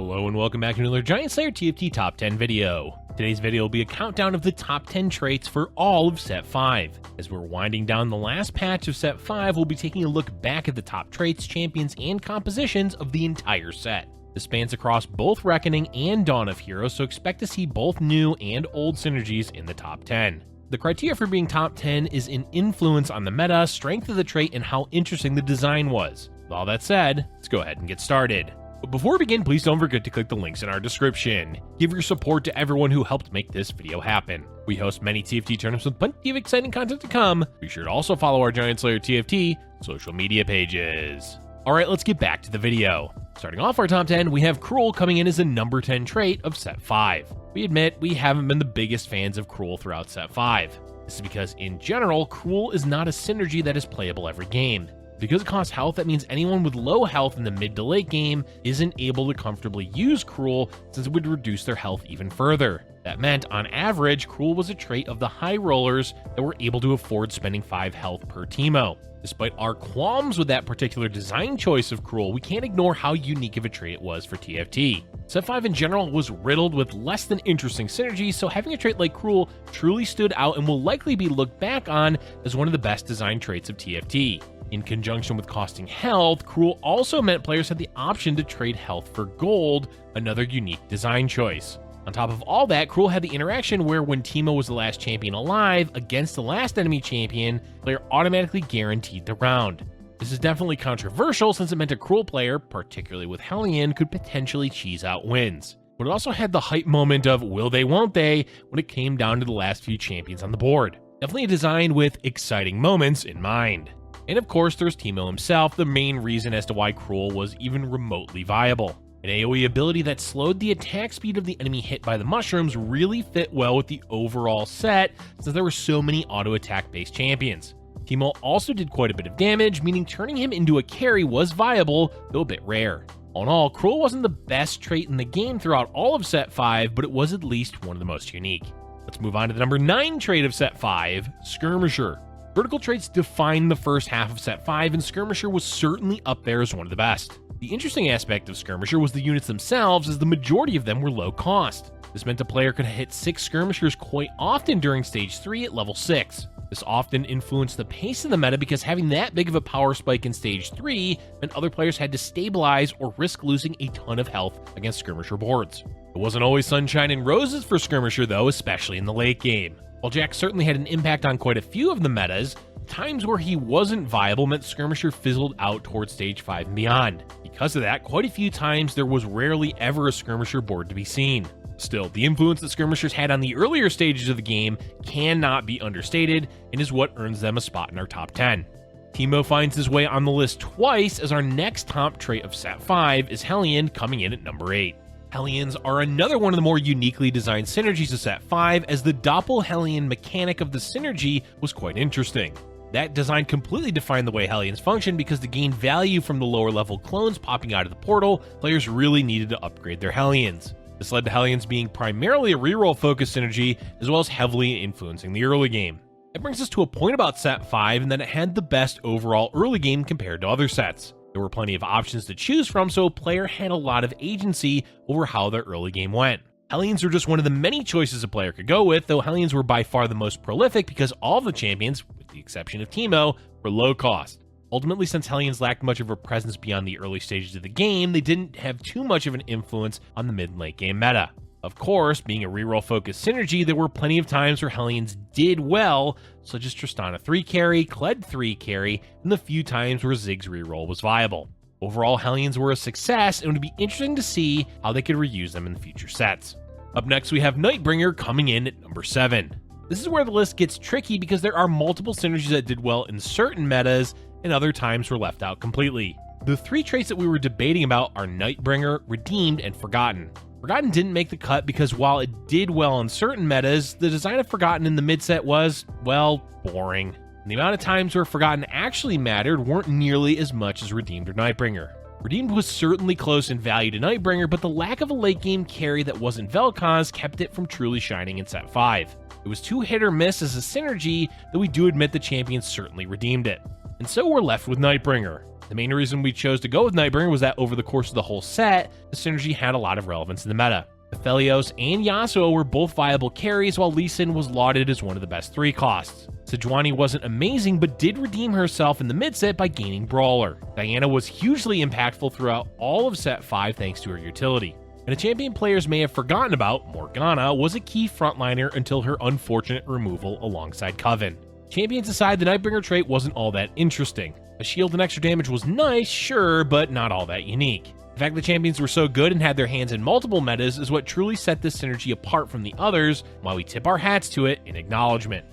Hello and welcome back to another GiantSlayer TFT Top 10 video. Today's video will be a countdown of the top 10 traits for all of Set 5. As we're winding down the last patch of Set 5, we'll be taking a look back at the top traits, champions, and compositions of the entire set. This spans across both Reckoning and Dawn of Heroes, so expect to see both new and old synergies in the top 10. The criteria for being top 10 is an influence on the meta, strength of the trait, and how interesting the design was. With all that said, let's go ahead and get started. But before we begin, please don't forget to click the links in our description. Give your support to everyone who helped make this video happen. We host many TFT tournaments with plenty of exciting content to come. Be sure to also follow our GiantSlayer TFT social media pages. Alright, let's get back to the video. Starting off our top 10, we have Cruel coming in as the number 10 trait of Set 5. We admit we haven't been the biggest fans of Cruel throughout Set 5. This is because, in general, Cruel is not a synergy that is playable every game. Because it costs health, that means anyone with low health in the mid to late game isn't able to comfortably use Cruel, since it would reduce their health even further. That meant, on average, Cruel was a trait of the high rollers that were able to afford spending 5 health per teamo. Despite our qualms with that particular design choice of Cruel, we can't ignore how unique of a trait it was for TFT. Set 5 in general was riddled with less than interesting synergies, so having a trait like Cruel truly stood out and will likely be looked back on as one of the best design traits of TFT. In conjunction with costing health, Cruel also meant players had the option to trade health for gold, another unique design choice. On top of all that, Cruel had the interaction where when Teemo was the last champion alive against the last enemy champion, the player automatically guaranteed the round. This is definitely controversial since it meant a Cruel player, particularly with Hellion, could potentially cheese out wins. But it also had the hype moment of will they, won't they, when it came down to the last few champions on the board. Definitely a design with exciting moments in mind. And of course, there's Teemo himself, the main reason as to why Cruel was even remotely viable. An AoE ability that slowed the attack speed of the enemy hit by the mushrooms really fit well with the overall set, since there were so many auto-attack based champions. Teemo also did quite a bit of damage, meaning turning him into a carry was viable, though a bit rare. All in all, Cruel wasn't the best trait in the game throughout all of Set 5, but it was at least one of the most unique. Let's move on to the number 9 trait of Set 5, Skirmisher. Vertical traits defined the first half of Set 5, and Skirmisher was certainly up there as one of the best. The interesting aspect of Skirmisher was the units themselves, as the majority of them were low cost. This meant a player could hit 6 Skirmishers quite often during Stage 3 at level 6. This often influenced the pace of the meta because having that big of a power spike in Stage 3 meant other players had to stabilize or risk losing a ton of health against Skirmisher boards. It wasn't always sunshine and roses for Skirmisher though, especially in the late game. While Jack certainly had an impact on quite a few of the metas, times where he wasn't viable meant Skirmisher fizzled out towards Stage 5 and beyond. Because of that, quite a few times there was rarely ever a Skirmisher board to be seen. Still, the influence that Skirmishers had on the earlier stages of the game cannot be understated and is what earns them a spot in our top 10. Teemo finds his way on the list twice, as our next top trait of Set 5 is Hellion, coming in at number 8. Hellions are another one of the more uniquely designed synergies of Set 5, as the Doppel-Hellion mechanic of the synergy was quite interesting. That design completely defined the way Hellions function because to gain value from the lower level clones popping out of the portal, players really needed to upgrade their Hellions. This led to Hellions being primarily a reroll focused synergy, as well as heavily influencing the early game. That brings us to a point about Set 5 in that it had the best overall early game compared to other sets. There were plenty of options to choose from, so a player had a lot of agency over how their early game went. Hellions were just one of the many choices a player could go with, though Hellions were by far the most prolific because all of the champions, with the exception of Teemo, were low cost. Ultimately, since Hellions lacked much of a presence beyond the early stages of the game, they didn't have too much of an influence on the mid and late game meta. Of course, being a reroll focused synergy, there were plenty of times where Hellions did well, such as Tristana 3 carry, Kled 3 carry, and the few times where Ziggs reroll was viable. Overall, Hellions were a success, and it would be interesting to see how they could reuse them in the future sets. Up next, we have Nightbringer coming in at number 7. This is where the list gets tricky because there are multiple synergies that did well in certain metas, and other times were left out completely. The 3 traits that we were debating about are Nightbringer, Redeemed, and Forgotten. Forgotten didn't make the cut because while it did well in certain metas, the design of Forgotten in the mid-set was, well, boring. And the amount of times where Forgotten actually mattered weren't nearly as much as Redeemed or Nightbringer. Redeemed was certainly close in value to Nightbringer, but the lack of a late-game carry that wasn't Vel'Koz kept it from truly shining in Set 5. It was too hit or miss as a synergy, though we do admit the champions certainly redeemed it. And so we're left with Nightbringer. The main reason we chose to go with Nightbringer was that over the course of the whole set, the synergy had a lot of relevance in the meta. Aphelios and Yasuo were both viable carries, while Lee Sin was lauded as one of the best 3 costs. Sejuani wasn't amazing, but did redeem herself in the mid set by gaining Brawler. Diana was hugely impactful throughout all of set 5 thanks to her utility. And a champion players may have forgotten about, Morgana was a key frontliner until her unfortunate removal alongside Coven. Champions aside, the Nightbringer trait wasn't all that interesting. A shield and extra damage was nice, sure, but not all that unique. The fact that champions were so good and had their hands in multiple metas is what truly set this synergy apart from the others, while we tip our hats to it in acknowledgement.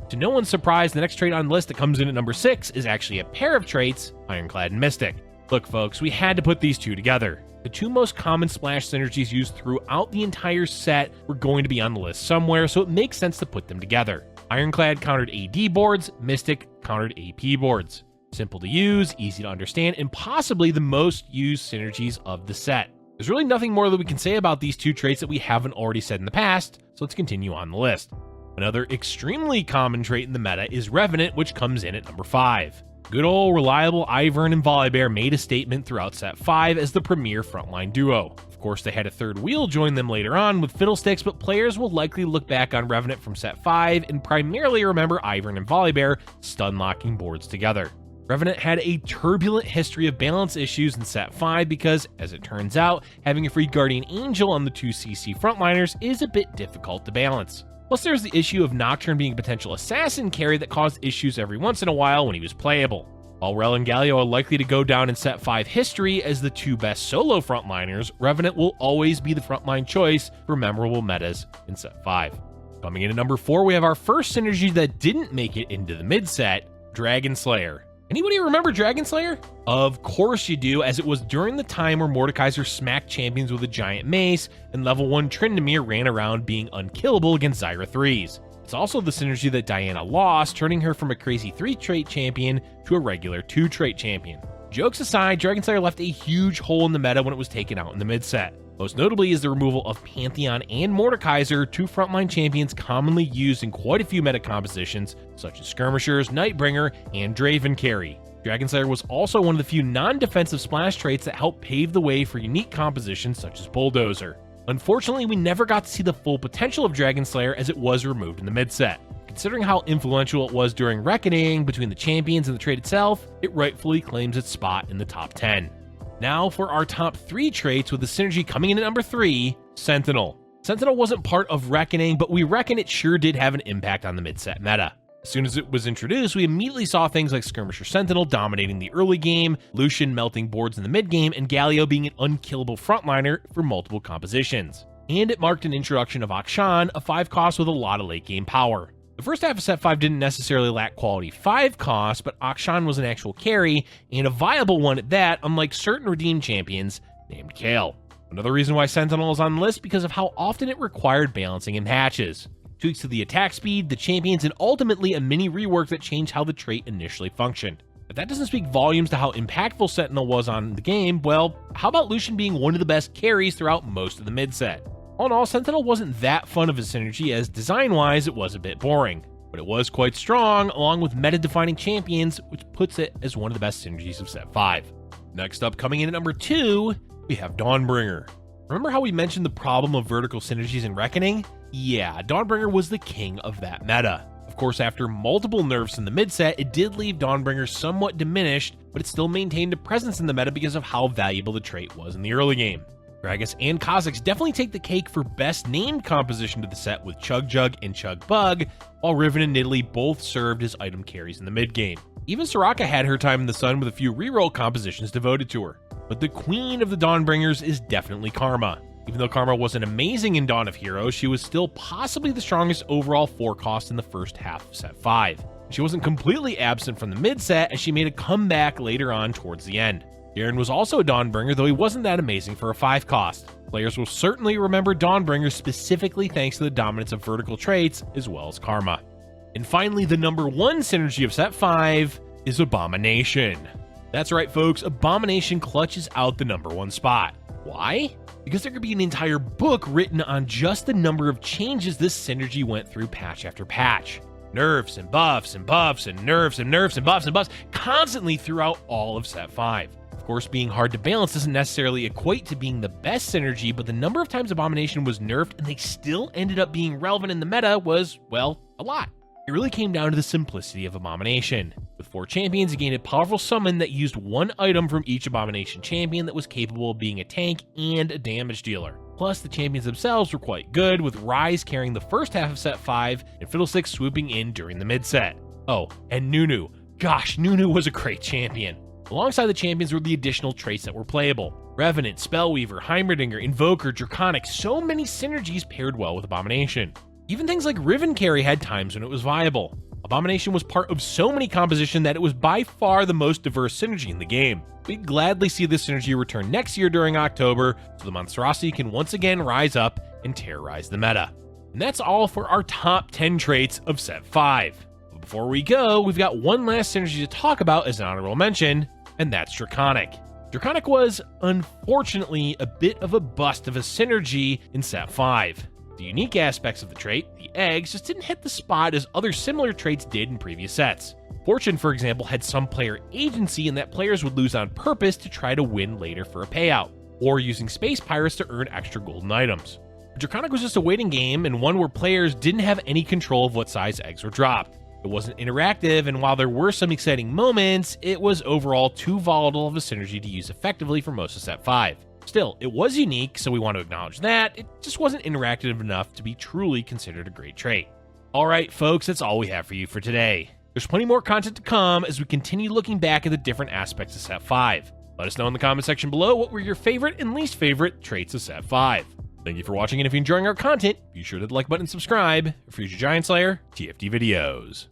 To no one's surprise, the next trait on the list that comes in at number 6 is actually a pair of traits, Ironclad Mystic. Look folks, we had to put these two together. The 2 most common splash synergies used throughout the entire set were going to be on the list somewhere, so it makes sense to put them together. Ironclad countered AD boards, Mystic countered AP boards. Simple to use, easy to understand, and possibly the most used synergies of the set. There's really nothing more that we can say about these 2 traits that we haven't already said in the past, so let's continue on the list. Another extremely common trait in the meta is Revenant, which comes in at number 5. Good old reliable Ivern and Volibear made a statement throughout set 5 as the premier frontline duo. Of course, they had a third wheel join them later on with Fiddlesticks, but players will likely look back on Revenant from set 5 and primarily remember Ivern and Volibear stun-locking boards together. Revenant had a turbulent history of balance issues in set 5 because, as it turns out, having a free Guardian Angel on the 2 CC frontliners is a bit difficult to balance. Plus, there's the issue of Nocturne being a potential assassin carry that caused issues every once in a while when he was playable. While Rel and Galio are likely to go down in set 5 history as the 2 best solo frontliners, Revenant will always be the frontline choice for memorable metas in set 5. Coming in at number 4, we have our first synergy that didn't make it into the mid set, Dragonslayer. Anybody remember Dragonslayer? Of course you do, as it was during the time where Mordekaiser smacked champions with a giant mace, and level 1 Tryndamere ran around being unkillable against Zyra 3s. It's also the synergy that Diana lost, turning her from a crazy 3-trait champion to a regular 2-trait champion. Jokes aside, Dragonslayer left a huge hole in the meta when it was taken out in the mid-set. Most notably is the removal of Pantheon and Mordekaiser, 2 frontline champions commonly used in quite a few meta compositions, such as Skirmishers, Nightbringer, and Draven carry. Dragonslayer was also one of the few non-defensive splash traits that helped pave the way for unique compositions such as Bulldozer. Unfortunately, we never got to see the full potential of Dragonslayer as it was removed in the mid-set. Considering how influential it was during Reckoning between the champions and the trait itself, it rightfully claims its spot in the top 10. Now for our top 3 traits, with the synergy coming in at number 3, Sentinel. Sentinel wasn't part of Reckoning, but we reckon it sure did have an impact on the mid-set meta. As soon as it was introduced, we immediately saw things like Skirmisher Sentinel dominating the early game, Lucian melting boards in the mid-game, and Galio being an unkillable frontliner for multiple compositions. And it marked an introduction of Akshan, a 5 cost with a lot of late-game power. The first half of set 5 didn't necessarily lack quality 5 costs, but Akshan was an actual carry, and a viable one at that, unlike certain redeemed champions named Kale. Another reason why Sentinel is on the list because of how often it required balancing in patches. Tweaks to the attack speed, the champions, and ultimately a mini rework that changed how the trait initially functioned. If that doesn't speak volumes to how impactful Sentinel was on the game, well, how about Lucian being one of the best carries throughout most of the mid-set? All in all, Sentinel wasn't that fun of a synergy, as design-wise it was a bit boring, but it was quite strong, along with meta-defining champions, which puts it as one of the best synergies of set 5. Next up, coming in at number 2, we have Dawnbringer. Remember how we mentioned the problem of vertical synergies in Reckoning? Yeah, Dawnbringer was the king of that meta. Of course, after multiple nerfs in the mid-set, it did leave Dawnbringer somewhat diminished, but it still maintained a presence in the meta because of how valuable the trait was in the early game. Gragas and Kha'Zix definitely take the cake for best named composition to the set with Chug Jug and Chug Bug, while Riven and Nidalee both served as item carries in the mid-game. Even Soraka had her time in the sun with a few reroll compositions devoted to her. But the queen of the Dawnbringers is definitely Karma. Even though Karma wasn't amazing in Dawn of Heroes, she was still possibly the strongest overall 4 cost in the first half of set 5. She wasn't completely absent from the mid-set as she made a comeback later on towards the end. Garen was also a Dawnbringer, though he wasn't that amazing for a 5 cost. Players will certainly remember Dawnbringer specifically thanks to the dominance of vertical traits as well as Karma. And finally, the number 1 synergy of set 5 is Abomination. That's right folks, Abomination clutches out the number 1 spot. Why? Because there could be an entire book written on just the number of changes this synergy went through patch after patch. Nerfs and buffs and buffs and nerfs and nerfs and buffs and buffs constantly throughout all of set 5. Of course, being hard to balance doesn't necessarily equate to being the best synergy, but the number of times Abomination was nerfed and they still ended up being relevant in the meta was, well, a lot. It really came down to the simplicity of Abomination. With 4 champions, you gained a powerful summon that used 1 item from each Abomination champion that was capable of being a tank and a damage dealer. Plus, the champions themselves were quite good, with Ryze carrying the first half of set 5 and Fiddlesticks swooping in during the mid-set. Oh, and Nunu. Gosh, Nunu was a great champion. Alongside the champions were the additional traits that were playable. Revenant, Spellweaver, Heimerdinger, Invoker, Draconic, so many synergies paired well with Abomination. Even things like Riven Carry had times when it was viable. Abomination was part of so many composition that it was by far the most diverse synergy in the game. We'd gladly see this synergy return next year during October, so the monstrosity can once again rise up and terrorize the meta. And that's all for our top 10 traits of set 5. But before we go, we've got one last synergy to talk about as an honorable mention, and that's Draconic. Draconic was, unfortunately, a bit of a bust of a synergy in set 5. The unique aspects of the trait, the eggs, just didn't hit the spot as other similar traits did in previous sets. Fortune, for example, had some player agency in that players would lose on purpose to try to win later for a payout, or using Space Pirates to earn extra golden items. Draconic was just a waiting game and one where players didn't have any control of what size eggs were dropped. It wasn't interactive, and while there were some exciting moments, it was overall too volatile of a synergy to use effectively for most of set 5. Still, it was unique, so we want to acknowledge that. It just wasn't interactive enough to be truly considered a great trait. Alright folks, that's all we have for you for today. There's plenty more content to come as we continue looking back at the different aspects of set 5. Let us know in the comment section below what were your favorite and least favorite traits of set 5. Thank you for watching, and if you're enjoying our content, be sure to hit the like button and subscribe for future GiantSlayerTV videos.